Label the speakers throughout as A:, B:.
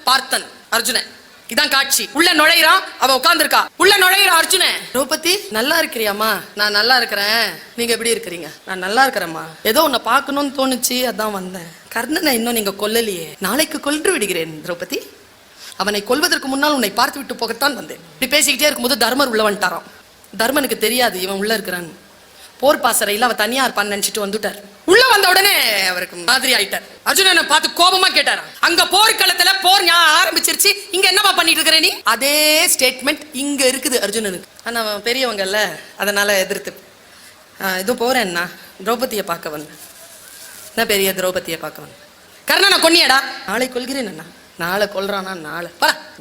A: பார்த்தன் அர்ஜுனன். இதான் காட்சி. உள்ள நுழையிறான், அவ உட்கார்ந்துருக்கா. உள்ள நுழையிற அர்ஜுனன், திரௌபதி நல்லா இருக்கிறியாமா? நான் நல்லா இருக்கிறேன், நீங்க எப்படி இருக்கிறீங்க? நான் நல்லா இருக்கிறேம்மா. ஏதோ உன்னை பார்க்கணும்னு தோணுச்சு, அதான் வந்தேன். கர்ணனை இன்னும் நீங்க கொல்லலையே, நாளைக்கு கொன்று விடுகிறேன் திரௌபதி. அவனை கொல்வதற்கு முன்னால் உன்னை பார்த்து விட்டு போகத்தான் வந்தேன். இப்படி பேசிக்கிட்டே இருக்கும்போது தர்மர் உள்ள வந்துட்டாராம். தர்மனுக்கு தெரியாது இவன் உள்ள இருக்கிறான். போர் பாசறையில் அவ தனியா இருப்பான்னு நினைச்சிட்டு வந்துட்டார். உள்ள வந்த உடனே அவருக்கு மாதிரி ஆயிட்டார். அர்ஜுனனை பார்த்து கோபமா கேட்டார், அங்க போர்க்களத்துல போர் ஆரம்பிச்சிருச்சு, இங்க என்னவா பண்ணிட்டு இருக்கிற நீ? அதே ஸ்டேட்மெண்ட் இங்க இருக்குது அர்ஜுனனுக்கு. ஆனா பெரியவங்கல்ல, அதனால எதிர்த்து இது போறேன்னா திரௌபதியை பார்க்க வந்தேன். என்ன பெரிய திரௌபதியை பார்க்க வந்தேன். கர்ணனை கொன்னியடா? நாளை கொல்கிறேன் அண்ணா. நாளை கொல்றானா?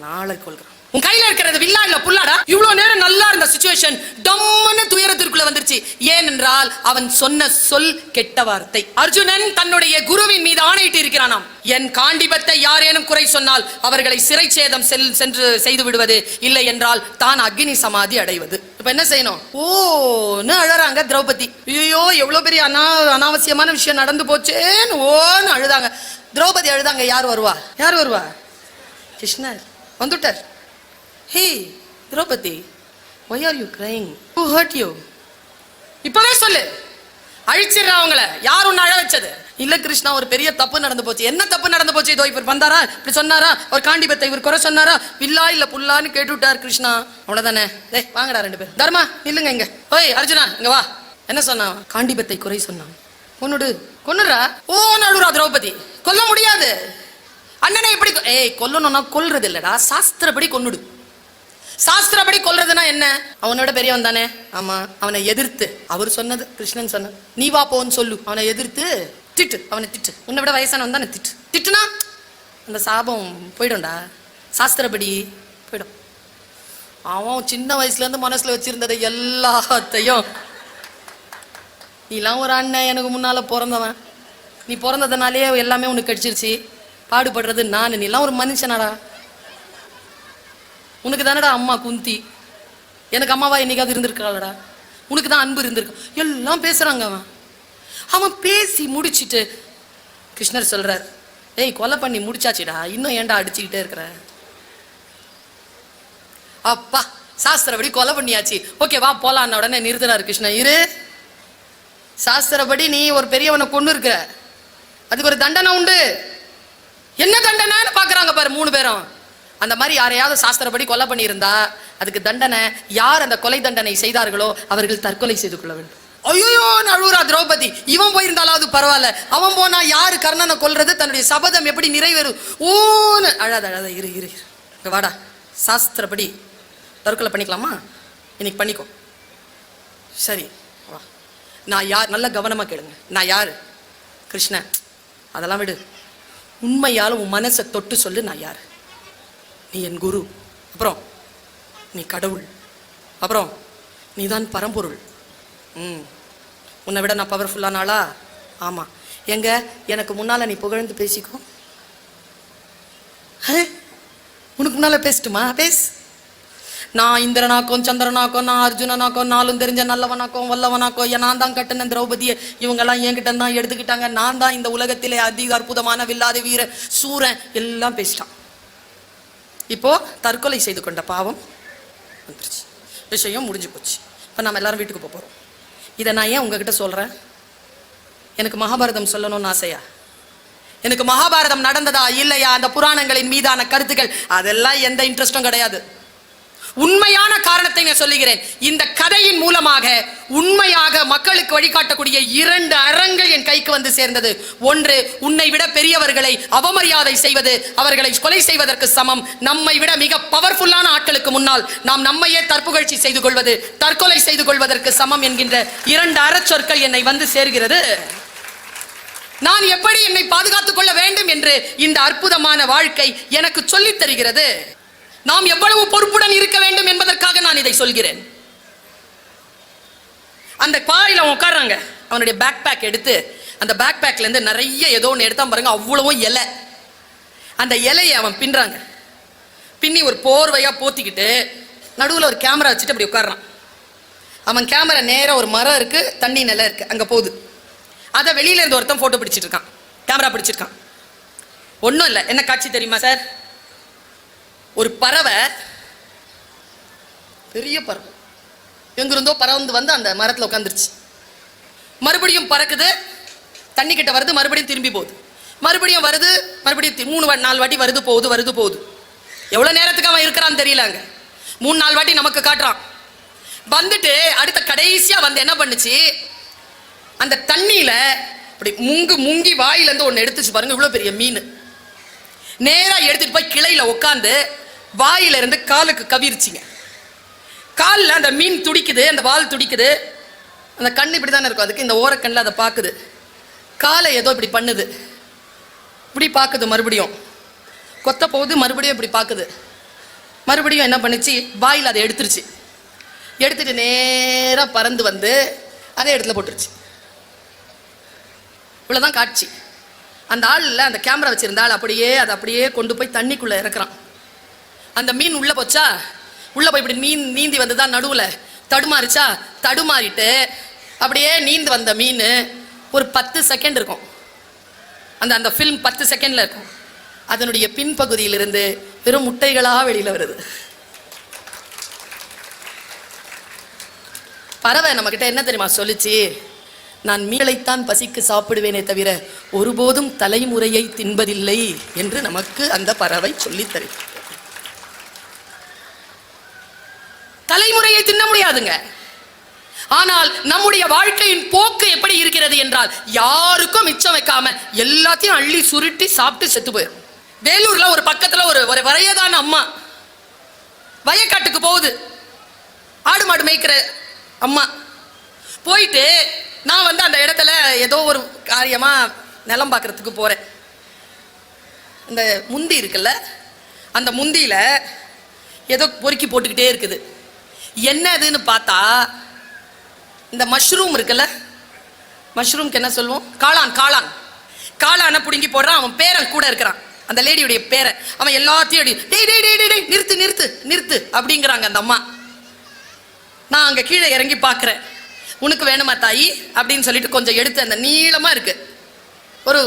A: நாளை கொல்றான். உன் கையில இருக்கிறது வில்லா இல்ல புல்லாடா? இவ்வளவு நேரம் நல்லா இருந்த சிச்சுவேஷன் டம்மன துயரத்திற்குள்ள வந்துருச்சு. ஏனென்றால் அவன் சொன்ன சொல் கெட்ட வார்த்தை. அர்ஜுனன் தன்னுடைய குருவின் மீது ஆணையிட்டு இருக்கிறானாம், என் காண்டிபத்தை யாரேனும் குறை சொன்னால் அவர்களை சிறைச்சேதம் சென்று செய்து விடுவது, இல்லை என்றால் தான் அக்னி சமாதி அடைவது. இப்ப என்ன செய்யணும்? ஓன்னு அழறாங்க திரௌபதி. ஐயோ எவ்வளவு பெரிய அனாவசியமான விஷயம் நடந்து போச்சேன்னு ஓன்னு அழுதாங்க. திரௌபதி அழுதாங்க. யார் வருவா? கிருஷ்ணர் வந்துட்டார். Hey, Draupadi, why are you crying? Who hurt you? இப்பவே சொல்லு. அழிச்சிடுறா அவங்கள. யார் உன்னை அழ வச்சது? இல்ல கிருஷ்ணா, ஒரு பெரிய தப்பு நடந்து போச்சு. என்ன தப்பு நடந்து போச்சு? இதோ இவர் வந்தாரா, இப்படி சொன்னாரா, ஒரு காண்டிபத்தை இவர் குறை சொன்னாரா, வில்லா இல்ல புல்லான்னு கேட்டு விட்டார் கிருஷ்ணா. அவ்வளவுதானே. டேய் வாங்கடா ரெண்டு பேர். தர்மா இல்லங்க இங்க. ஓய் அர்ஜுனா இங்க வா. என்ன சொன்னான்? காண்டிபத்தை குறை சொன்னான். கொன்னுடுறா. ஓ நடுறா திரௌபதி. கொல்ல முடியாது. அண்ணனை எப்படி கொல்லணும்னா கொல்றது இல்லடா, சாஸ்திரப்படி கொன்னுடு. சாஸ்திரப்படி கொல்றதுன்னா என்ன? அவனோட பெரியவன் தானே. ஆமா, அவனை எதிர்த்து அவர் சொன்னது கிருஷ்ணன் சொன்ன, நீ வா போன்னு சொல்லு. அவனை எதிர்த்து திட்டு, அவனை திட்டு. உன்னை விட வயசானவன் தானே, திட்டுனா அந்த சாபம் போயிடும்டா. சாஸ்திரப்படி போயிடும். அவன் சின்ன வயசுல இருந்து மனசுல வச்சிருந்ததை எல்லாத்தையும், நீலாம் ஒரு அண்ணன், எனக்கு முன்னால பிறந்தவன், நீ பிறந்ததுனாலே எல்லாமே உனக்கு கடிச்சிருச்சு, பாடுபடுறது நான், நீலாம் ஒரு மனுஷனாடா. உனக்கு தானடா அம்மா குந்தி, எனக்கு அம்மாவா என்னைக்காவது இருந்திருக்காளடா? உனக்கு தான் அன்பு இருந்திருக்கு. எல்லாம் பேசுறாங்க. அவன் பேசி முடிச்சுட்டு கிருஷ்ணர் சொல்றார், ஏய் கொலை பண்ணி முடிச்சாச்சுடா, இன்னும் ஏன்டா அடிச்சுக்கிட்டே இருக்கிற? அப்பா சாஸ்திரப்படி கொலை பண்ணியாச்சு, ஓகே வா போலான்னு உடனே நிறுத்தினார் கிருஷ்ணன். இரு, சாஸ்திரப்படி நீ ஒரு பெரியவனை கொண்டு இருக்கிற, அதுக்கு ஒரு தண்டனை உண்டு. என்ன தண்டனைன்னு பாக்குறாங்க பாரு மூணு பேரும். அந்த மாதிரி யாரையாவது சாஸ்திரப்படி கொலை பண்ணியிருந்தா அதுக்கு தண்டனை, யார் அந்த கொலை தண்டனை செய்தார்களோ அவர்கள் தற்கொலை செய்து கொள்ள வேண்டும். ஐயோ அழுறா திரௌபதி. இவன் போயிருந்தாலாவது பரவாயில்ல, அவன் போனா யாரு கர்ணனை கொல்றது? தன்னுடைய சபதம் எப்படி நிறைவேறும்? ஓன்னு அழாத. இரு வாடா, சாஸ்திரப்படி தற்கொலை பண்ணிக்கலாமா? இன்னைக்கு பண்ணிக்கோ. சரி வா. நான் யார்? நல்ல கவனமா கேளுங்க. நான் யாரு? கிருஷ்ணன். அதெல்லாம் விடு, உண்மையால உன் மனசை தொட்டு சொல்லு. நான் யாரு? நீ என் குரு, அப்புறம் நீ கடவுள், அப்புறம் நீ தான் பரம்பொருள். உன்னை விட நான் பவர்ஃபுல்லான ஆளா? ஆமா. எங்க எனக்கு முன்னால நீ புகழ்ந்து பேசிக்கோ. உனக்கு முன்னால பேசட்டுமா? பேசு. நான் இந்திரனாக்கும் சந்திரனாக்கும் நான் அர்ஜுனனாக்கும் நாளும் தெரிஞ்ச நல்லவனாக்கும் வல்லவனாக்கும் நான் தான் கட்டின திரௌபதியை இவங்கெல்லாம் என்கிட்ட தான் எடுத்துக்கிட்டாங்க. நான் தான் இந்த உலகத்திலே அதிக அற்புதமான வில்லாத வீர சூரன், எல்லாம் பேசிட்டான். இப்போ தற்கொலை செய்து கொண்ட பாவம் வந்துருச்சு, விஷயம் முடிஞ்சு போச்சு. இப்போ நம்ம எல்லாரும் வீட்டுக்கு போகிறோம். இதை நான் ஏன் உங்ககிட்ட சொல்கிறேன்? எனக்கு மகாபாரதம் சொல்லணும்னு ஆசையா? எனக்கு மகாபாரதம் நடந்ததா இல்லையா, அந்த புராணங்களின் மீதான கருத்துக்கள், அதெல்லாம் எந்த இன்ட்ரெஸ்டும் கிடையாது. உண்மையான காரணத்தை நான் சொல்லுகிறேன். இந்த கதையின் மூலமாக உண்மையாக மக்களுக்கு வழிகாட்டக்கூடிய 2 அறங்கள் என் கைக்கு வந்து சேர்ந்தது. ஒன்று, உன்னை விட பெரியவர்களை அவமரியாதை செய்வது அவர்களை கொலை செய்வதற்கு சமம். நம்மை விட மிக பவர்ஃபுல்லான ஆட்களுக்கு முன்னால் நாம் நம்மையே தற்புகழ்ச்சி செய்து கொள்வது தற்கொலை செய்து கொள்வதற்கு சமம் என்கின்ற 2 அறச்சொற்கள் என்னை வந்து சேர்கிறது. நான் எப்படி என்னை பாதுகாத்துக் கொள்ள வேண்டும் என்று இந்த அற்புதமான வாழ்க்கை எனக்கு சொல்லித் தருகிறது. நாம் எவ்வளவு பொறுப்புடன் இருக்க வேண்டும் என்பதற்காக நான் இதை சொல்கிறேன். அந்த பாறையில் அவன் உட்கார்றாங்க. அவனுடைய பேக் பேக் எடுத்து அந்த பேக் பேக்ல இருந்து நிறைய ஏதோ ஒன்று எடுத்தான் பாருங்க, அவ்வளவும் இலை. அந்த இலையை அவன் பின்றாங்க. பின்னி ஒரு போர்வையா போத்திக்கிட்டு நடுவில் ஒரு கேமரா வச்சுட்டு அப்படி உட்கார்றான். அவன் கேமரா நேராக ஒரு மரம் இருக்கு, தண்ணி நிலம் இருக்கு, அங்கே போகுது. அதை வெளியில இருந்து ஒருத்தன் போட்டோ பிடிச்சிட்டு இருக்கான், கேமரா பிடிச்சிருக்கான். ஒன்றும் இல்லை. என்ன காட்சி தெரியுமா சார்? ஒரு பறவை, பெரிய பறவை, எங்கிருந்தோ பறந்து வந்து அந்த மரத்தில் உட்காந்துருச்சு. மறுபடியும் பறக்குது, தண்ணி கிட்ட வருது, மறுபடியும் திரும்பி போகுது, மறுபடியும் வருது, மறுபடியும் 3-4 வாட்டி வருது போகுது. எவ்வளோ நேரத்துக்கு அவன் இருக்கிறான்னு தெரியலங்க. 3-4 வாட்டி நமக்கு காட்டுறான். வந்துட்டு அடுத்த கடைசியாக வந்து என்ன பண்ணுச்சு, அந்த தண்ணியில் இப்படி முங்கி வாயிலேருந்து ஒன்று எடுத்துச்சு பாருங்க. இவ்வளோ பெரிய மீன் நேராக எடுத்துட்டு போய் கிளையில் உட்காந்து வாயிலிருந்து காலுக்கு கவிரிச்சிங்க. காலில் அந்த மீன் துடிக்குது, அந்த வால் துடிக்குது, அந்த கண் இப்படி தானே இருக்கும் அதுக்கு, இந்த ஓரக்கண்ணில் அதை பார்க்குது. காலை ஏதோ இப்படி பண்ணுது, இப்படி பார்க்குது, மறுபடியும் கொத்த போகுது, மறுபடியும் இப்படி பார்க்குது, மறுபடியும் என்ன பண்ணுச்சு, வாயில் அதை எடுத்துருச்சு. எடுத்துட்டு நேராக பறந்து வந்து அதே இடத்துல போட்டுருச்சு. இவ்வளோதான் காட்சி. அந்த ஆளில் அந்த கேமரா வச்சிருந்த ஆள் அதை அப்படியே கொண்டு போய் தண்ணிக்குள்ளே இறக்குறான். அந்த மீன் உள்ளே போச்சா, உள்ளே போய் இப்படி நீந்தி வந்து தான் நடுவில் தடுமாறிச்சா, தடுமாறிட்டு அப்படியே நீந்து வந்த மீன் ஒரு 10 செகண்ட் இருக்கும். அந்த ஃபில்ம் 10 செகண்டில் இருக்கும். அதனுடைய பின்பகுதியிலிருந்து வெறும் முட்டைகளாக வெளியில் வருது. பறவை நம்மக்கிட்ட என்ன தெரியுமா சொல்லிச்சு, நான் மீளைத்தான் பசிக்கு சாப்பிடுவேனே தவிர ஒருபோதும் தலைமுறையை தின்பதில்லை என்று நமக்கு அந்த பறவை சொல்லித் தருகிறது. தலைமுறையை தின்ன முடியாதுங்க. ஆனால் நம்முடைய வாழ்க்கையின் போக்கு எப்படி இருக்கிறது என்றால், யாருக்கும் மிச்சம் வைக்காம எல்லாத்தையும் அள்ளி சுருட்டி சாப்பிட்டு செத்து போயிடும். வேலூர்ல ஒரு பக்கத்துல ஒரு வயதான அம்மா வயக்காட்டுக்கு போகுது. ஆடு மாடு மேய்க்கிற அம்மா போயிட்டு, நான் வந்து அந்த இடத்துல ஏதோ ஒரு காரியமா நிலம் பார்க்கறதுக்கு போறேன். இந்த முந்தி இருக்குல்ல, அந்த முந்தியில ஏதோ பொறுக்கி போட்டுக்கிட்டே இருக்குது. என்னதுன்னு பார்த்தா, இந்த மஷ்ரூம் இருக்குல்ல, மஷ்ரூம்க்கு என்ன சொல்லுவோம், காளானை பிடுங்கி போடுறான். அவன் பேரன் கூட இருக்கிறான், அந்த லேடியுடைய பேரன். அவன் எல்லாத்தையும் டேய் நிறுத்து அப்படிங்கிறாங்க அந்த அம்மா. நான் அங்கே கீழே இறங்கி பார்க்குறேன். உனக்கு வேணுமா தாயி அப்படின்னு சொல்லிட்டு கொஞ்சம் எடுத்து, அந்த நீளமாக இருக்கு,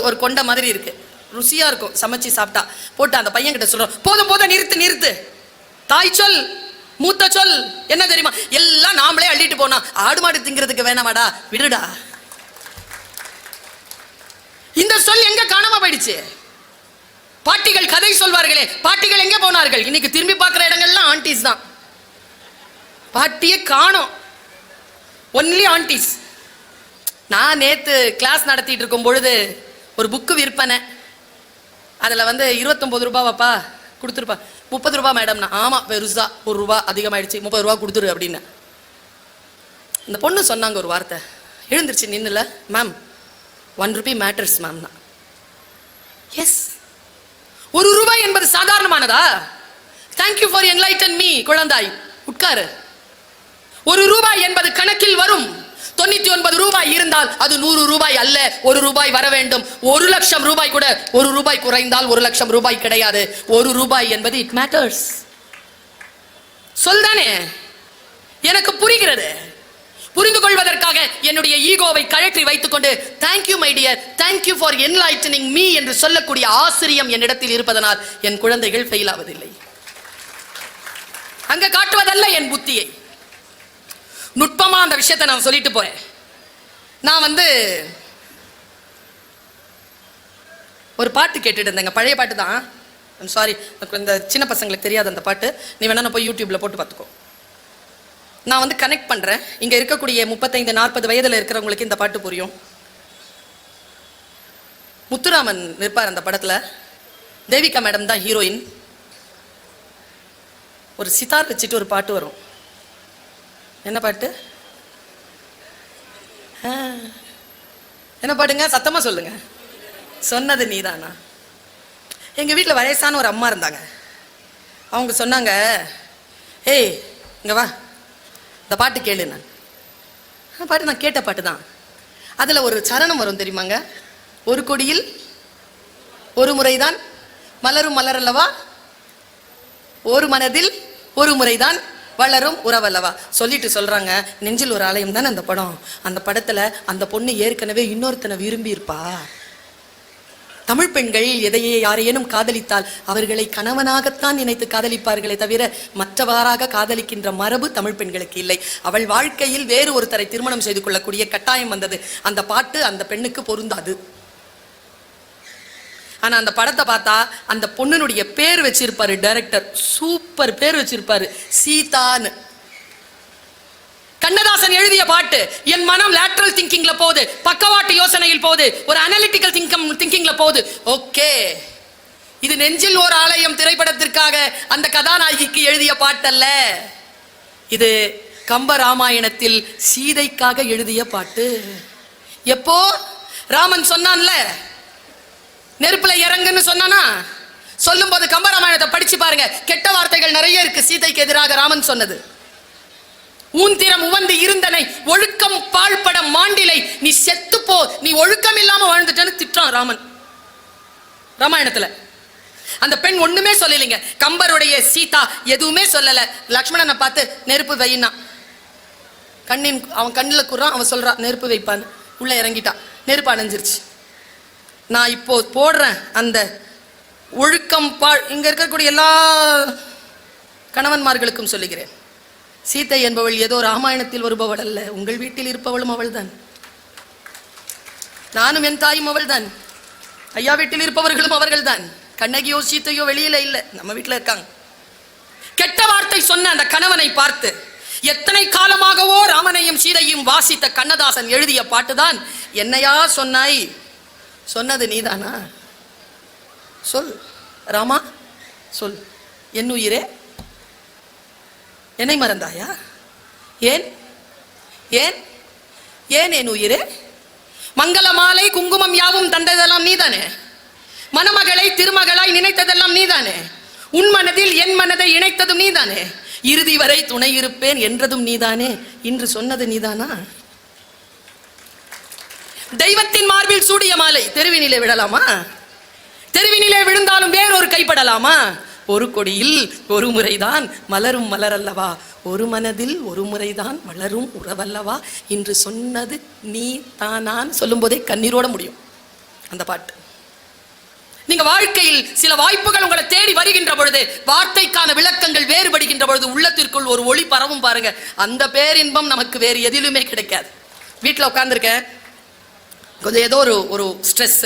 A: ஒரு கொண்டை மாதிரி இருக்கு, ருசியாக இருக்கும், சமைச்சு சாப்பிட்டா போட்டு அந்த பையன்கிட்ட சொல்கிறோம், போதும் நிறுத்து, தாய் சொல், மூத்த சொல் என்ன தெரியுமா, எல்லாம் நாமளே அள்ளிட்டு போனா ஆடு மாடு திங்கிறதுக்கு வேணாமாடா, விடுடா. இந்த சொல் எங்க காணாம போயிடுச்சு? பாட்டிகள் கதை சொல்வார்களே, பாட்டிகள் எங்க போனார்கள்? இன்னைக்கு திரும்பி பார்க்கிற இடங்கள்லாம் ஆண்டிஸ் தான். பாட்டியே காணோம், ஒன்லி ஆண்டிஸ். நான் நேத்து கிளாஸ் நடத்திட்டு இருக்கும் பொழுது ஒரு புக்கு விற்பனை, அதில் வந்து 29 ரூபாவாப்பா கொடுத்துருப்பா. 30 ரூபா மேடம்னா, ஆமாம் பெருசா, 1 ரூபா அதிகமாகிடுச்சு, 30 ரூபா கொடுத்துரு அப்படின்னு. இந்த பொண்ணு சொன்னாங்க ஒரு வார்த்தை, எழுந்திருச்சு நின்னுல, மேம் 1 ரூபி மேட்டர்ஸ் மேம்னா. எஸ், 1 ரூபாய் என்பது சாதாரணமானதா? தேங்க்யூ ஃபார் என்லைட்டன் மீ குழந்தாய், உட்காரு. 1 ரூபாய் என்பது கணக்கில் வரும். 99 ரூபாய் இருந்தால் அது 100 ரூபாய் அல்ல, 1 ரூபாய் வர வேண்டும். 1 லட்சம் ரூபாய் கூட 1 ரூபாய் குறைந்தால் 1 லட்சம் ரூபாய் கிடையாது. 1 ரூபாய் என்பது இட் மேட்டர்ஸ். சொல்தானே, எனக்கு புரிகிறது. புரிந்து கொள்வதற்காக என்னுடைய ஈகோவை கழற்றி வைத்துக் கொண்டு thank you my dear, thank you for enlightening me என்று சொல்லக்கூடிய ஆசிரியம் என்னிடத்தில் இருப்பதனால் என் குழந்தைகள் ஃபெயில் ஆவதில்லை. அங்க காட்டுவதல்ல என் புத்தியை. நுட்பமா அந்த விஷயத்தை நான் சொல்லிட்டு போறேன். நான் வந்து ஒரு பாட்டு கேட்டுட்டு இருந்தேங்க, பழைய பாட்டு தான், சாரி, இந்த சின்ன பசங்களுக்கு தெரியாது அந்த பாட்டு, நீ வேணா நான் போய் யூடியூப்ல போட்டு பார்த்துக்கோ. நான் வந்து கனெக்ட் பண்றேன், இங்க இருக்கக்கூடிய 35-40 வயதுல இருக்கிறவங்களுக்கு இந்த பாட்டு புரியும். முத்துராமன் நிற்பார் அந்த படத்துல, தேவிகா மேடம் தான் ஹீரோயின். ஒரு சித்தார் வச்சுட்டு ஒரு பாட்டு வரும். என்ன பாட்டு? என்ன பாட்டுங்க? சத்தமா சொல்லுங்க. சொன்னது நீதானா. எங்க வீட்டில் வயசான ஒரு அம்மா இருந்தாங்க. அவங்க சொன்னாங்க, ஏய் இங்க வா, இந்த பாட்டு கேளு. நான் பாட்டு நான் கேட்ட பாட்டு தான். அதில் ஒரு சரணம் வரும் தெரியுமாங்க, ஒரு கொடியில் ஒரு முறைதான் மலரும் மலரல்லவா, ஒரு மனதில் ஒரு முறைதான் வளரும் உறவல்லவா. சொல்லிட்டு சொல்றாங்க, நெஞ்சில் ஒரு ஆலயம் தானே அந்த படம். அந்த படத்துல அந்த பொண்ணு ஏற்கனவே இன்னொருத்தனை விரும்பி இருப்பா, தமிழ் பெண்கள் எதையே யாரேனும் காதலித்தால் அவர்களை கணவனாகத்தான் நினைத்து காதலிப்பார்களே தவிர மற்றவாறாக காதலிக்கின்ற மரபு தமிழ் பெண்களுக்கு இல்லை. அவள் வாழ்க்கையில் வேறு ஒருத்தரை திருமணம் செய்து கொள்ளக்கூடிய கட்டாயம் வந்தது. அந்த பாட்டு அந்த பெண்ணுக்கு பொருந்தாது. ஆனா அந்த படத்தை பார்த்தா அந்த பொண்ணுடைய பேர் வச்சிருப்பாரு டைரக்டர், சூப்பர் பேர் வச்சிருப்பாரு, சீதான்னு. கண்ணதாசன் எழுதிய பாட்டு. என் மனம் லேட்டரல் திங்கிங்ல போகுது, பக்கவாட்டு யோசனையில் போகுது, ஒரு அனலிட்டிக்கல் திங்கிங்ல போகுது. ஓகே, இது நெஞ்சில் ஓர் ஆலயம் திரைப்படத்திற்காக அந்த கதாநாயகிக்கு எழுதிய பாட்டல்ல. இது கம்ப ராமாயணத்தில் சீதைக்காக எழுதிய பாட்டு. எப்போ ராமன் சொன்னான்ல நெருப்புல இறங்குன்னு சொன்னானா, சொல்லும் போது கம்பராமாயணத்தை படிச்சு பாருங்க, கெட்ட வார்த்தைகள் நிறைய இருக்கு சீதைக்கு எதிராக ராமன் சொன்னது. ஊந்திரம் உவந்து இருந்தனை ஒழுக்கம் பாழ்பட மாண்டிலை, நீ செத்து போ, நீ ஒழுக்கம் இல்லாம வாழ்ந்துட்டேன்னு திட்டான் ராமன் ராமாயணத்துல. அந்த பெண் ஒண்ணுமே சொல்லலைங்க. கம்பருடைய சீதா எதுவுமே சொல்லல. லக்ஷ்மணனை பார்த்து நெருப்பு வையினா, அவன் கண்ணில் கூறான், அவன் சொல்றான் நெருப்பு வைப்பான்னு. உள்ள இறங்கிட்டான், நெருப்பு அணைஞ்சிருச்சு. நான் இப்போ போடுறேன் அந்த ஒழுக்கம் இங்க இருக்கக்கூடிய எல்லா கணவன்மார்களுக்கும் சொல்லுகிறேன், சீதை என்பவள் ஏதோ ராமாயணத்தில் வருபவள் அல்ல, உங்கள் வீட்டில் இருப்பவளும் அவள் தான். நானும் என் தாயும் அவள் தான். ஐயா வீட்டில் இருப்பவர்களும் அவர்கள் தான். கண்ணகியோ சீத்தையோ வெளியில இல்ல, நம்ம வீட்டில் இருக்காங்க. கெட்ட வார்த்தை சொன்ன அந்த கணவனை பார்த்து எத்தனை காலமாகவோ ராமனையும் சீதையும் வாசித்த கண்ணதாசன் எழுதிய பாட்டுதான் என்னையா சொன்னாய், சொன்னது நீதானா, சொல் ராமா சொல், என் உயிரே என்னை மறந்தாயா, ஏன் ஏன் ஏன் என் உயிரே, மங்கள மாலை குங்குமம் யாவும் தந்ததெல்லாம் நீதானே, மணமகளை திருமகளாய் நினைத்ததெல்லாம் நீதானே, உன் மனதில் என் மனதை இணைத்ததும் நீதானே, இறுதி வரை துணை இருப்பேன் என்றதும் நீதானே, இன்று சொன்னது நீதானா. தெய்வத்தின் மார்பில் சூடிய மாலை தெருவினிலே விடலாமா, தெருவினிலே விழுந்தாலும் வேறொரு கைப்படலாமா, ஒரு கொடியில் ஒரு முறைதான் மலரும் மலரல்லவா, ஒரு மனதில் ஒரு முறைதான் மலரும் உறவல்லவா, இன்று சொன்னது நீ தானான்னு சொல்லும் போதே கண்ணீரோட முடியும் அந்த பாட்டு. நீங்க வாழ்க்கையில் சில வாய்ப்புகள் உங்களை தேடி வருகின்ற பொழுது, வார்த்தைக்கான விளக்கங்கள் வேறுபடுகின்ற பொழுது உள்ளத்திற்குள் ஒரு ஒளி பரவும் பாருங்க, அந்த பேரின்பம் நமக்கு வேறு எதிலுமே கிடைக்காது. வீட்டில் உட்கார்ந்துருக்கேன், கொஞ்சம் ஏதோ ஒரு ஸ்ட்ரெஸ்,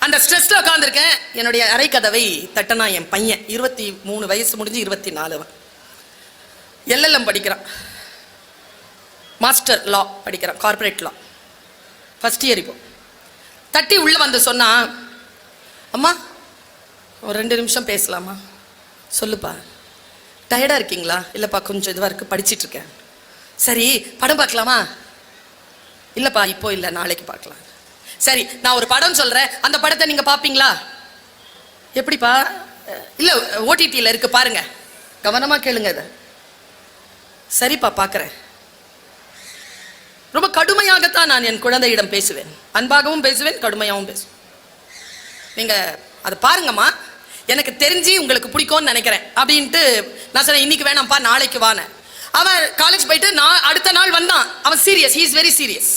A: அந்த ஸ்ட்ரெஸ்ல உட்கார்ந்துருக்கேன். என்னுடைய அரை கதவை தட்டனா என் பையன், 23 வயசு முடிஞ்சு 24 LLM படிக்கிறான், மாஸ்டர் லா படிக்கிறான், கார்பரேட் லா ஃபர்ஸ்ட் இயர். இப்போ தட்டி உள்ள வந்து சொன்னா, அம்மா ஒரு 2 நிமிஷம் பேசலாமா, சொல்லுப்பா, டயர்டா இருக்கீங்களா, இல்லப்பா கொஞ்சம் இதுவா இருக்கு படிச்சிட்டு இருக்கேன். சரி படம் பார்க்கலாமா, இல்லப்பா இப்போ இல்லை நாளைக்கு பார்க்கலாம். சரி நான் ஒரு படம் சொல்றேன், அந்த படத்தை நீங்க பாப்பீங்களா, எப்படிப்பா, இல்ல OTTல இருக்கு பாருங்க, கவனமா கேளுங்க இதை. சரிப்பா பாக்குறேன். ரொம்ப கடுமையாகத்தான் நான் என் குழந்தையிடம் பேசுவேன், அன்பாகவும் பேசுவேன், கடுமையாகவும் பேசுவேன். நீங்க அதை பாருங்கம்மா, எனக்கு தெரிஞ்சு உங்களுக்கு பிடிக்கும்னு நினைக்கிறேன் அப்படின்ட்டு நான் சொன்னேன். இன்னைக்கு வேணாம்ப்பா நாளைக்கு வான. அவன் காலேஜ் போயிட்டு நான் அடுத்த நாள் வந்தான். அவன் serious, he is very serious.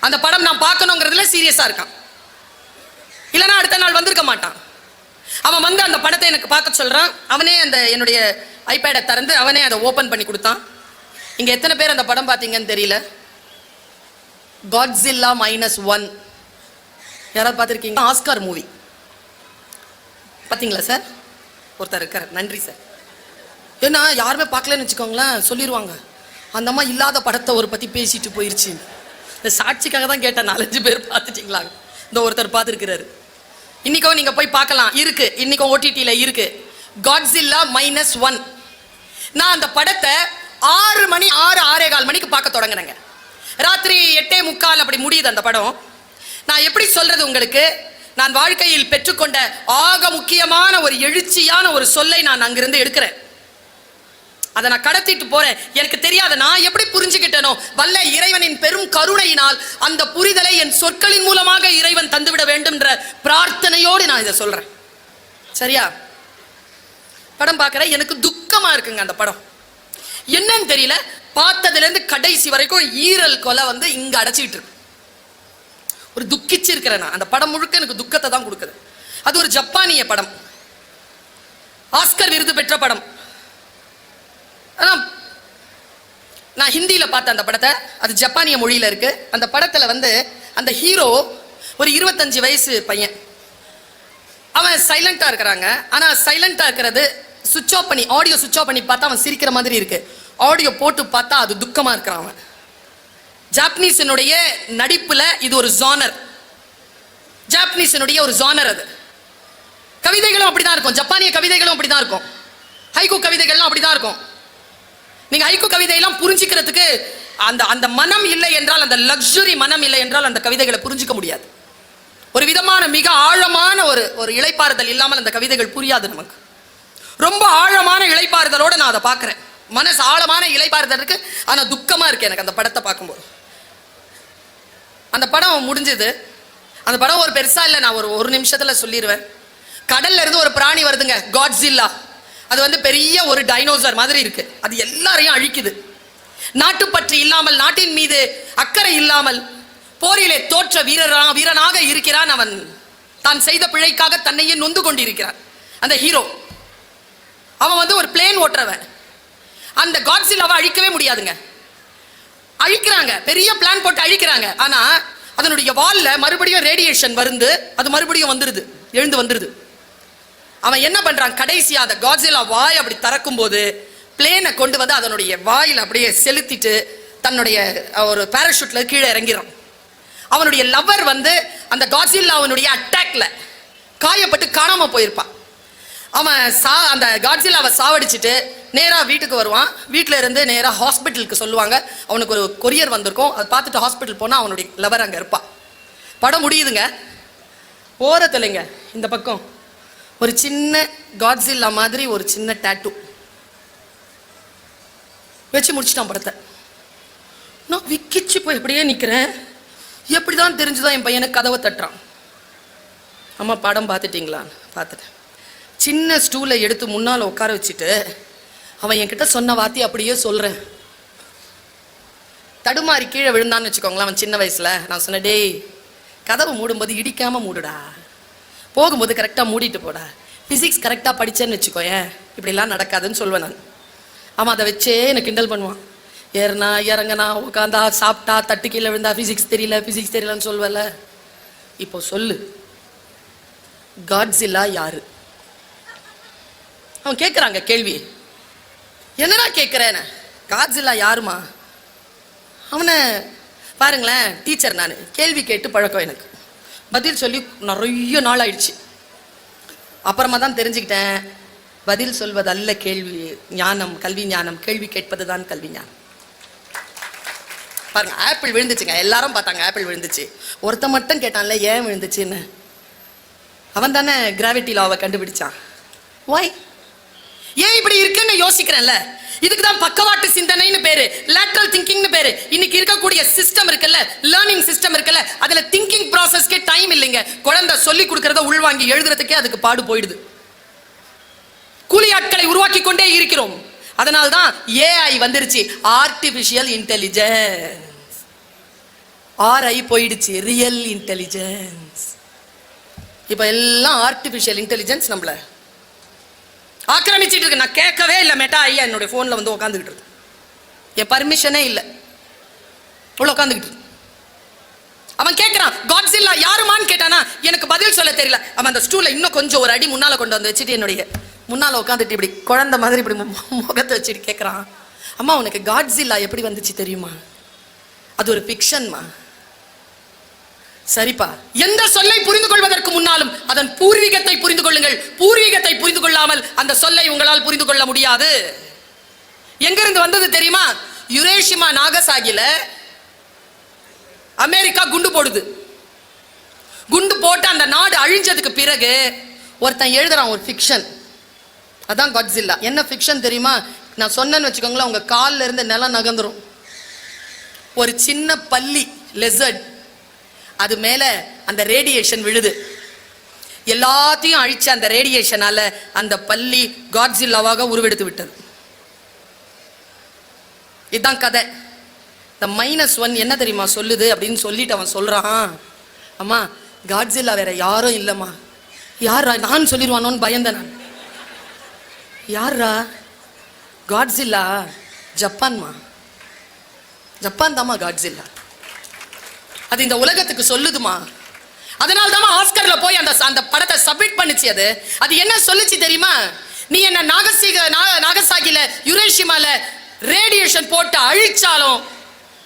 A: அந்த படம் நான் பார்க்கணுங்கிறதுல சீரியஸா இருக்கான், இல்லைன்னா அடுத்த நாள் வந்திருக்க மாட்டான். அவன் வந்து அந்த படத்தை எனக்கு பார்க்க சொல்றான். அவனே அந்த என்னுடைய ஐபேடை திறந்து அவனே அதை ஓபன் பண்ணி கொடுத்தான். இங்க எத்தனை பேர் அந்த படம் பார்த்தீங்கன்னு தெரியல, காட்ஸில்லா -1 யாராவது பார்த்துருக்கீங்க? ஆஸ்கார் மூவி பார்த்தீங்களா சார்? ஒருத்தர் இருக்கார், நன்றி சார். ஏன்னா யாருமே பார்க்கலன்னு வச்சுக்கோங்களேன், சொல்லிடுவாங்க அந்த அம்மா இல்லாத படத்தை ஒரு பற்றி பேசிட்டு போயிருச்சு. இந்த சாட்சிக்காக தான் கேட்டேன், 4-5 பேர் பார்த்துட்டீங்களா? இந்த ஒருத்தர் பார்த்துருக்கிறாரு. இன்னைக்கும் நீங்க போய் பார்க்கலாம், இருக்கு இன்னைக்கும் OTTல இருக்கு, காட்ஸில்லா -1. நான் அந்த படத்தை 6 மணி 6:15 மணிக்கு பார்க்க தொடங்கினேங்க. ராத்திரி 8:45 அப்படி முடியுது அந்த படம். நான் எப்படி சொல்றது உங்களுக்கு, நான் வாழ்க்கையில் பெற்றுக்கொண்ட ஆக முக்கியமான ஒரு எழுச்சியான ஒரு சொல்லை நான் அங்கிருந்து எடுக்கிறேன். அதை நான் கடத்திட்டு போறேன். எனக்கு தெரியாத நான் எப்படி புரிஞ்சுக்கிட்டேனோ, வல்ல இறைவனின் பெரும் கருணையினால் அந்த புரிதலை என் சொற்களின் மூலமாக இறைவன் தந்துவிட வேண்டும் என்ற பிரார்த்தனையோடு நான் இதை சொல்றேன். சரியா? படம் பார்க்கறேன், எனக்கு துக்கமா இருக்குங்க. அந்த படம் என்னன்னு தெரியல, பார்த்ததுல இருந்து கடைசி வரைக்கும் ஈரல் கொலை வந்து இங்க அடைச்சிட்டு இருக்கு. ஒரு துக்கிச்சு இருக்கிறேன் நான். அந்த படம் முழுக்க எனக்கு துக்கத்தை தான் கொடுக்குது. அது ஒரு ஜப்பானிய படம், ஆஸ்கர் விருது பெற்ற படம். நான் ஹிந்தியில பார்த்தேன் அந்த படத்தை, அது ஜப்பானிய மொழியில இருக்கு. அந்த படத்துல அந்த ஹீரோ ஒரு 25 வயசு பையன். அவன் சைலண்டா இருக்கிறாங்க. ஆனா சைலண்டா இருக்கிறது சுவிட்ச் ஆஃப் பண்ணி, ஆடியோ சுவிட்ச் ஆஃப் பண்ணி பார்த்தா அவன் சிரிக்கிற மாதிரி இருக்கு. ஆடியோ போட்டு பார்த்தா அது துக்கமா இருக்கிறான் அவன். ஜாப்பனீஸினுடைய நடிப்புல இது ஒரு ஜானர், ஜாப்பனீஸினுடைய ஒரு ஜானர். அது கவிதைகளும் அப்படிதான் இருக்கும், ஜப்பானிய கவிதைகளும் அப்படிதான் இருக்கும், ஹைக்கூ கவிதைகள்லாம் அப்படிதான் இருக்கும். நீங்க ஹைக்கூ கவிதையெல்லாம் புரிஞ்சுக்கிறதுக்கு அந்த அந்த மனம் இல்லை என்றால், அந்த லக்ஸுரி மனம் இல்லை என்றால் அந்த கவிதைகளை புரிஞ்சுக்க முடியாது. ஒரு விதமான மிக ஆழமான ஒரு இளைப்பாறுதல் இல்லாமல் அந்த கவிதைகள் புரியாது நமக்கு. ரொம்ப ஆழமான இளைப்பாறுதலோட நான் அதை பார்க்கிறேன். மனசு ஆழமான இளைப்பாறுதல் இருக்கு, ஆனா துக்கமா இருக்கு எனக்கு அந்த படத்தை பார்க்கும்போது. அந்த படம் முடிஞ்சது. அந்த படம் ஒரு பெருசா இல்லை, நான் ஒரு நிமிஷத்துல சொல்லிடுவேன். கடல்ல இருந்து ஒரு பிராணி வருதுங்க, காட்ஸில்லா. அது பெரிய ஒரு டைனோசர் மாதிரி இருக்கு. அது எல்லாரையும் அழிக்குது. நாட்டுப்பற்று இல்லாமல், நாட்டின் மீது அக்கறை இல்லாமல், போரிலே தோற்ற வீரனாக இருக்கிறான் அவன். தான் செய்த பிழைக்காக தன்னையே நொந்து கொண்டிருக்கிறான் அந்த ஹீரோ. அவன் ஒரு பிளேன் ஓட்டுறவன். அந்த காட்ஸில்லாவை அழிக்கவே முடியாதுங்க. அழிக்கிறாங்க, பெரிய பிளான் போட்டு அழிக்கிறாங்க. ஆனா அதனுடைய வால்ல மறுபடியும் ரேடியேஷன் வந்து அது மறுபடியும் எழுந்து வந்துருது. அவன் என்ன பண்றான், கடைசியா அந்த காட்ஸில்லா வாய் அப்படி திறக்கும் போது பிளேனை கொண்டு அதனுடைய வாயில் அப்படியே செலுத்திட்டு தன்னுடைய ஒரு பாராசூட்ல கீழே இறங்கிறான். அவனுடைய லவர் அந்த காட்ஸில்லாவினுடைய அட்டாக்ல காயப்பட்டு காணாம போயிருப்பான். அவன் அந்த காட்ஸில்லாவை சாவடிச்சுட்டு நேரா வீட்டுக்கு வருவான். வீட்டுல இருந்து நேரா ஹாஸ்பிட்டலுக்கு சொல்லுவாங்க. அவனுக்கு ஒரு கொரியர் வந்திருக்கும். அதை பார்த்துட்டு ஹாஸ்பிட்டல் போனா அவனுடைய லவர் அங்க இருப்பா. படம் முடியுதுங்க. ஓரத்துலைங்க இந்த பக்கம் ஒரு சின்ன காட்ஸில்லா மாதிரி ஒரு சின்ன டாட்டூ வச்சு முடிச்சிட்டான் படத்தை. நான் விக்கிச்சு போய் எப்படியே நிக்கிறேன். எப்படிதான் தெரிஞ்சுதான் என் பையனை கதவை தட்டுறான். அம்மா படம் பார்த்துட்டீங்களா? பார்த்துட்டேன். சின்ன ஸ்டூலை எடுத்து முன்னால் உட்கார வச்சுட்டு அவன் என்கிட்ட சொன்ன வார்த்தை அப்படியே சொல்றேன். தடுமாறி கீழே விழுந்தான்னு வச்சுக்கோங்களேன். அவன் சின்ன வயசுல நான் சொன்னேன், டேய் கதவை மூடும்போது இடிக்காம மூடுடா, போகும்போது கரெக்டா மூடிட்டு போடா, பிசிக்ஸ் கரெக்டா படிச்சேன்னு வச்சுக்கோயேன், இப்படிலாம் நடக்காதுன்னு சொல்வேன் நான். அவன் அதை வச்சே எனக்கு கிண்டல் பண்ணுவான். ஏறினா இறங்கினா உட்காந்தா சாப்பிட்டா தட்டு கீழே விழுந்தா பிசிக்ஸ் தெரியலன்னு சொல்வல. இப்போ சொல்லு, காட்ஸில்லா யாரு? அவன் கேட்குறாங்க கேள்வி. என்னடா கேட்குறேன், காட்ஸில்லா யாருமா? அவனை பாருங்களேன், டீச்சர் நான், கேள்வி கேட்டு பழக்கம் எனக்கு. பதில் சொல்லி நிறைய நாள் ஆயிடுச்சு. அப்புறமா தான் தெரிஞ்சுக்கிட்டேன், பதில் சொல்வதல்ல கேள்வி ஞானம், கல்வி ஞானம், கேள்வி கேட்பது தான் கல்வி ஞானம். பாருங்க, ஆப்பிள் விழுந்துச்சுங்க. எல்லாரும் பார்த்தாங்க ஆப்பிள் விழுந்துச்சு. ஒருத்த மட்டும் கேட்டான்ல ஏன் விழுந்துச்சுன்னு. அவன் தானே கிராவிட்டி லாவை கண்டுபிடிச்சான். வாய் ஏன் இப்படி இருக்குன்னு யோசிக்கிறேன்ல. இதுக்கு தான் பக்கவாட்டு சிந்தனைன்னு பேரு, லேட்டரல் திங்கிங்னு பேரு. இன்னைக்கு இருக்கக்கூடிய சிஸ்டம் இருக்குல்ல, லேர்னிங் சிஸ்டம் இருக்குல்ல, அதுல திங்கிங் ப்ராசஸ்க்கே டைம் இல்லைங்க. குழந்தை சொல்லி கொடுக்கறத உள்வாங்கி எழுதுறதுக்கே அதுக்கு பாடு போயிடுது. கூலி ஆட்களை உருவாக்கி கொண்டே இருக்கிறோம். அதனால்தான் ஏஐ வந்துருச்சு, ஆர்டிபிஷியல் இன்டெலிஜென்ஸ். ஆர்ஐ போயிடுச்சு, ரியல் இன்டெலிஜென்ஸ். இப்ப எல்லாம் ஆர்டிபிஷியல் இன்டெலிஜென்ஸ் நம்மள ஆக்கிரமிச்சிட்டு இருக்கு. நான் கேட்கவே இல்லை, மெட்டா ஐயா என்னுடைய போன்ல உட்காந்துக்கிட்டு இருக்கு. என் பர்மிஷனே இல்லை, உள்ள உட்காந்துக்கிட்டு. அவன் கேட்கிறான் காட்ஸில்லா யாருமான்னு கேட்டானா, எனக்கு பதில் சொல்ல தெரியல. அவன் அந்த ஸ்டூல இன்னும் கொஞ்சம் ஒரு அடி முன்னால கொண்டு வந்து வச்சுட்டு என்னுடைய முன்னால உட்காந்துட்டு இப்படி குழந்தை மாதிரி இப்படி முகத்தை வச்சுட்டு கேட்குறான், அம்மா உனக்கு காட்ஸில்லா எப்படி வந்துச்சு தெரியுமா? அது ஒரு ஃபிக்ஷன்மா. சரிப்பா, எந்த சொல்லை புரிந்து கொள்வதற்கு முன்னாலும் அதன் பூர்வீகத்தை புரிந்து கொள்ளுங்கள். பூர்வீகத்தை புரிந்து கொள்ளாமல் அந்த சொல்லை உங்களால் புரிந்து கொள்ள முடியாது. எங்கிருந்து வந்தது தெரியுமா? யுரேஷிமா நாகசாகில அமெரிக்கா குண்டு போடுது. குண்டு போட்டு அந்த நாடு அழிஞ்சதுக்கு பிறகு ஒருத்தன் எழுதுறான் ஒரு ஃபிக்ஷன். அதான் காட்ஸில்லா. என்ன ஃபிக்ஷன் தெரியுமா? நான் சொன்னேன்னு வச்சுக்கோங்களேன், உங்க காலில் இருந்து நிலம் நகர்ந்துரும். ஒரு சின்ன பல்லி லெசர்ட், அது மேல அந்த ரேடியேஷன் விழுது. எல்லாத்தையும் அழிச்ச அந்த ரேடியேஷனால அந்த பல்லி காட்ஸில்லாவாக உருவெடுத்து விட்டது. இதுதான் கதை. இந்த -1 என்ன தெரியுமா சொல்லுது அப்படின்னு சொல்லிட்டு அவன் சொல்றான், அம்மா காட்ஸில்லா வேற யாரும் இல்லம்மா. யாரா நான் சொல்லிடுவானோன்னு பயந்தேன் நான். யாரா காட்ஸில்லா? ஜப்பான்மா. ஜப்பான் தாமா காட்ஸில்லா. அது இந்த உலகத்துக்கு சொல்லுதுமா. அதனால தான் ஆஸ்கர்ல போய் அந்த படத்தை சப்மிட் பண்ணுச்சு. அது என்ன சொல்லுச்சு தெரியுமா? நீ என்ன நாகசாகில யுரேஷிமால ரேடியேஷன் போட்டு அழிச்சாலும்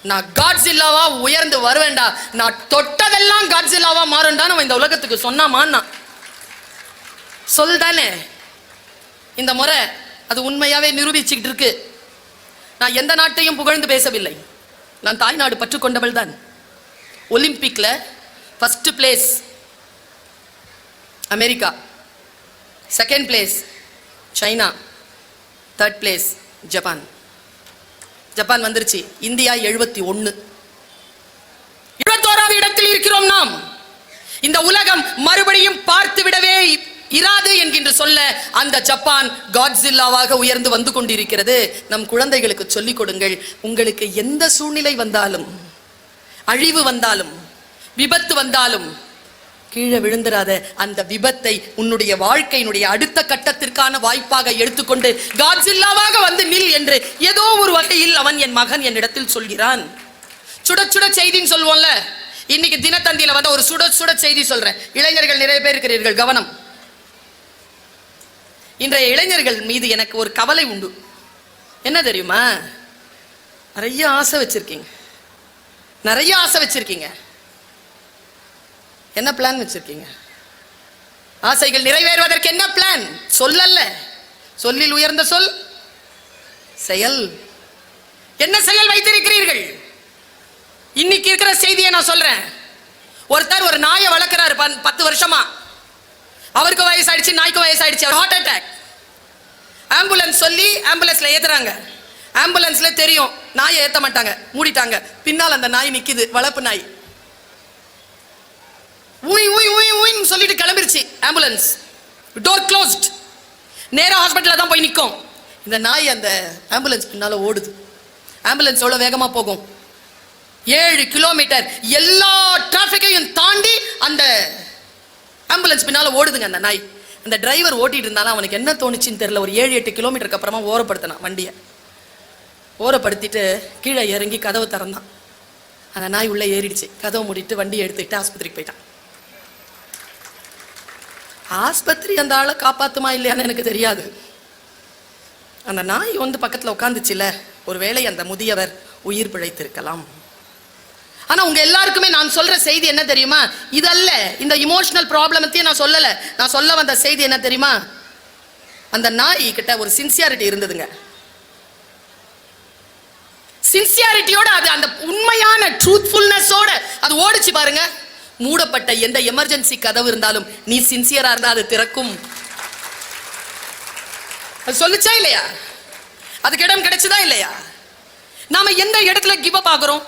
A: நான் காட்ஸில்லாவா உயர்ந்து வருவேண்டா. நான் தொட்டதெல்லாம் காட்ஸில்லாவா மாறும்டான்னு இந்த உலகத்துக்கு சொன்னாமான்னா சொல்தானே. இந்த முறை அது உண்மையாவே நிரூபிச்சுக்கிட்டு இருக்கு. நான் எந்த நாட்டையும் புகழ்ந்து பேசவில்லை. நான் தாய்நாடு பற்றுக்கொண்டவள் தான். ஒலிம்பிக்ல first place America, second place China, third place Japan. Japan வந்துருச்சு. இந்தியா 71. 21வது இடத்தில் இருக்கிறோம் நாம். இந்த உலகம் மறுபடியும் பார்த்து விடவே இராது என்கின்ற சொல்ல அந்த ஜப்பான் காட்ஸில்லாவாக உயர்ந்து வந்து கொண்டிருக்கிறது. நம் குழந்தைகளுக்கு சொல்லிக் கொடுங்கள். உங்களுக்கு எந்த சூழ்நிலை வந்தாலும், அழிவு வந்தாலும், விபத்து வந்தாலும் கீழே விழுந்துராத. அந்த விபத்தை உன்னுடைய வாழ்க்கையினுடைய அடுத்த கட்டத்திற்கான வாய்ப்பாக எடுத்துக்கொண்டு காட்ஸில்லாவாக வந்து நில் என்று ஏதோ ஒரு வகையில் அவன் என் மகன் என்னிடத்தில் சொல்கிறான். சுட சுட செய்தின்னு சொல்லுவோம்ல. இன்னைக்கு தினத்தந்தியில வந்து ஒரு சுட சுட செய்தி சொல்றேன். இளைஞர்கள் நிறைய பேர் இருக்கிறீர்கள், கவனம். இன்றைய இளைஞர்கள் மீது எனக்கு ஒரு கவலை உண்டு. என்ன தெரியுமா? நிறைய ஆசை வச்சிருக்கீங்க, நிறைய ஆசை வச்சிருக்கீங்க. என்ன பிளான் வச்சிருக்கீங்க? ஆசைகள் நிறைவேறுவதற்கு என்ன பிளான்? சொல்லல்ல. சொல்லில் உயர்ந்த சொல் செயல். என்ன செயல் வைத்திருக்கிறீர்கள்? இன்னைக்கு இருக்கிற செய்தியை நான் சொல்றேன். ஒருத்தர் ஒரு நாயை வளர்க்கிறாரு 10 வருஷமா. அவருக்கு வயசாயிடுச்சு, நாய்க்கு வயசாயிடுச்சு. Heart attack. ஆம்புலன்ஸ் சொல்லி ஆம்புலன்ஸ்ல ஏத்துறாங்க. ஆம்புலன்ஸ்ல தெரியும் நாயை ஏத்த மாட்டாங்க, மூடிட்டாங்க. பின்னால் அந்த நாய் நிக்குது, வளர்ப்பு நாய். ஊய் ஊய் ஊய் ஊய்ன்னு சொல்லிட்டு கிளம்பிருச்சு ஆம்புலன்ஸ். Door closed. நேரா ஹாஸ்பிட்டல்ல தான் போய் நிற்கும். இந்த நாய் அந்த ஆம்புலன்ஸ் பின்னால ஓடுது. ஆம்புலன்ஸ் எவ்வளவு வேகமா போகும்? 7 கிலோமீட்டர் எல்லா டிராபிக்கையும் தாண்டி அந்த ஆம்புலன்ஸ் பின்னால ஓடுதுங்க அந்த நாய். அந்த டிரைவர் ஓட்டிட்டு இருந்தாலும் அவனுக்கு என்ன தோணுச்சுன்னு தெரியல. ஒரு 7-8 கிலோமீட்டருக்கு அப்புறமா ஓரப்படுத்தினான் வண்டியை. ஓரப்படுத்திட்டு கீழே இறங்கி கதவை திறந்தான். அந்த நாய் உள்ள ஏறிடுச்சு. கதவை மூடிட்டு வண்டியை எடுத்துக்கிட்டு ஆஸ்பத்திரிக்கு போயிட்டான். ஆஸ்பத்திரி அந்த ஆளை காப்பாத்துமா இல்லையான்னு எனக்கு தெரியாது. அந்த நாய் வந்து பக்கத்துல உட்காந்துச்சுல, ஒருவேளை அந்த முதியவர் உயிர் பிழைத்திருக்கலாம். ஆனா உங்க எல்லாருக்குமே நான் சொல்ற செய்தி என்ன தெரியுமா? இதல்ல. இந்த இமோஷனல் ப்ராப்ளமத்தையும் நான் சொல்லல. நான் சொல்ல வந்த செய்தி என்ன தெரியுமா? அந்த நாய் கிட்ட ஒரு சின்சியாரிட்டி இருந்ததுங்க. சின்சியாரிட்டியோட அது அந்த உண்மையான ட்ரூத்ஃபுல்னஸோட அது ஓடிச்சு பாருங்க. மூடப்பட்ட எந்த எமர்ஜென்சி கதவு இருந்தாலும் நீ சின்சியரா இருந்தா அது திறக்கும். அது சொல்லுச்சா இல்லையா? அதுக்கு இடம் கிடைச்சதா இல்லையா? நாம எந்த இடத்துல கிவ் அப் ஆகுறோம்?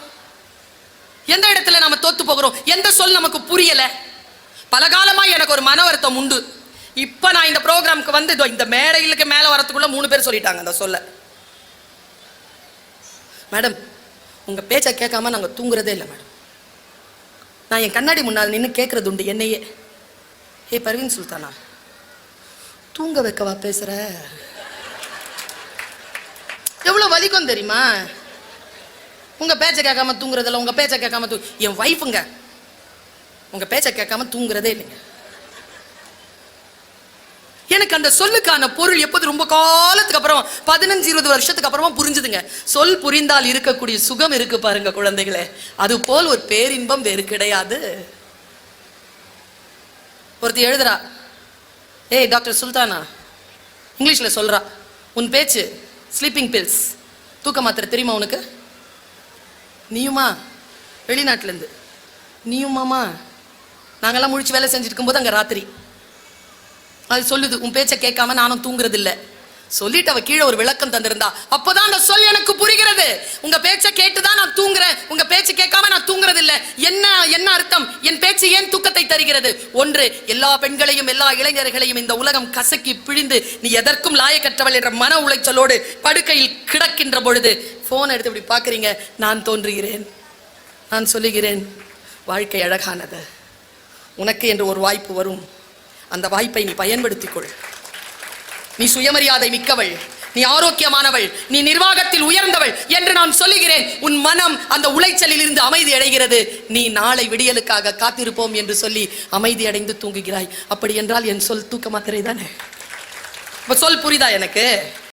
A: எந்த இடத்துல நாம தோத்து போகிறோம்? எந்த சொல் நமக்கு புரியல? பல காலமா எனக்கு ஒரு மன வருத்தம் உண்டு. இப்ப நான் இந்த ப்ரோக்ராமுக்கு வந்து இந்த மேடைகளுக்கு மேல வரத்துக்குள்ள 3 பேர் சொல்லிட்டாங்க அந்த சொல்ல. மேடம், உங்க பேச்சை கேட்காம நாங்க தூங்குறதே இல்லை மேடம். நான் என் கண்ணாடி முன்னால் நின்று கேட்கறது உண்டு என்னையே. ஏ பர்வீன் சுல்தானா, தூங்க வைக்கவா பேசுற? எவ்வளவு வலிக்கும் தெரியுமா? உங்க பேச்சை கேட்காம தூங்குறதில்ல. உங்க பேச்சை கேட்காம என் வைஃபுங்க உங்க பேச்சை கேட்காம தூங்குறதே இல்லைங்க. எனக்கு அந்த சொல்லுக்கான பொருள் எப்போது ரொம்ப காலத்துக்கு அப்புறம் 15-20 வருஷத்துக்கு அப்புறமா புரிஞ்சுதுங்க. சொல் புரிந்தால் இருக்கக்கூடிய சுகம் இருக்கு பாருங்க குழந்தைகளே, அது போல் ஒரு பேரின்பம் வேறு கிடையாது. ஒருத்தி எழுதுறா, ஏய் டாக்டர் சுல்தானா, இங்கிலீஷ்ல சொல்றா, உன் பேச்சு ஸ்லீப்பிங் பில்ஸ், தூக்க மாத்திரை தெரியுமா உனக்கு? நீயுமா? வெளிநாட்டுல இருந்து நீயுமாமா? நாங்கெல்லாம் முழிச்சு வேலை செஞ்சுட்டு இருக்கும்போது அங்க ராத்திரி அது சொல்லுது, உன் பேச்சை கேட்காம நானும் தூங்குறது இல்லை. சொல்லிட்டு அவ கீழே ஒரு விளக்கம் தந்திருந்தா. அப்பதான் அந்த சொல் எனக்கு புரிகிறது. உங்க பேச்சை கேட்டுதான் நான் தூங்குறேன், உங்க பேச்சு கேட்காம நான் தூங்குறது இல்லை. என்ன அர்த்தம்? என் பேச்சு ஏன் தூக்கத்தை தருகிறது? ஒன்று, எல்லா பெண்களையும் எல்லா இளைஞர்களையும் இந்த உலகம் கசக்கி பிழிந்து நீ எதற்கும் லாயக்கற்றவள் என்ற மன உளைச்சலோடு படுக்கையில் கிடக்கின்ற பொழுது போன் எடுத்து இப்படி பாக்குறீங்க. நான் தோன்றுகிறேன், நான் சொல்லுகிறேன், வாழ்க்கை அழகானது, உனக்கு என்று ஒரு வாய்ப்பு வரும். அந்த வாய்ப்பை நீ பயன்படுத்திக்கொள். நீ சுயமரியாதை மிக்கவள், நீ ஆரோக்கியமானவள், நீ நிர்வாகத்தில் உயர்ந்தவள் என்று நான் சொல்லுகிறேன். உன் மனம் அந்த உளைச்சலில் இருந்து அமைதி அடைகிறது. நீ நாளை விடியலுக்காக காத்திருப்போம் என்று சொல்லி அமைதி அடைந்து தூங்குகிறாய். அப்படி என்றால் என் சொல் தூக்க மாத்திரை தானே? சொல் புரியுதா எனக்கு?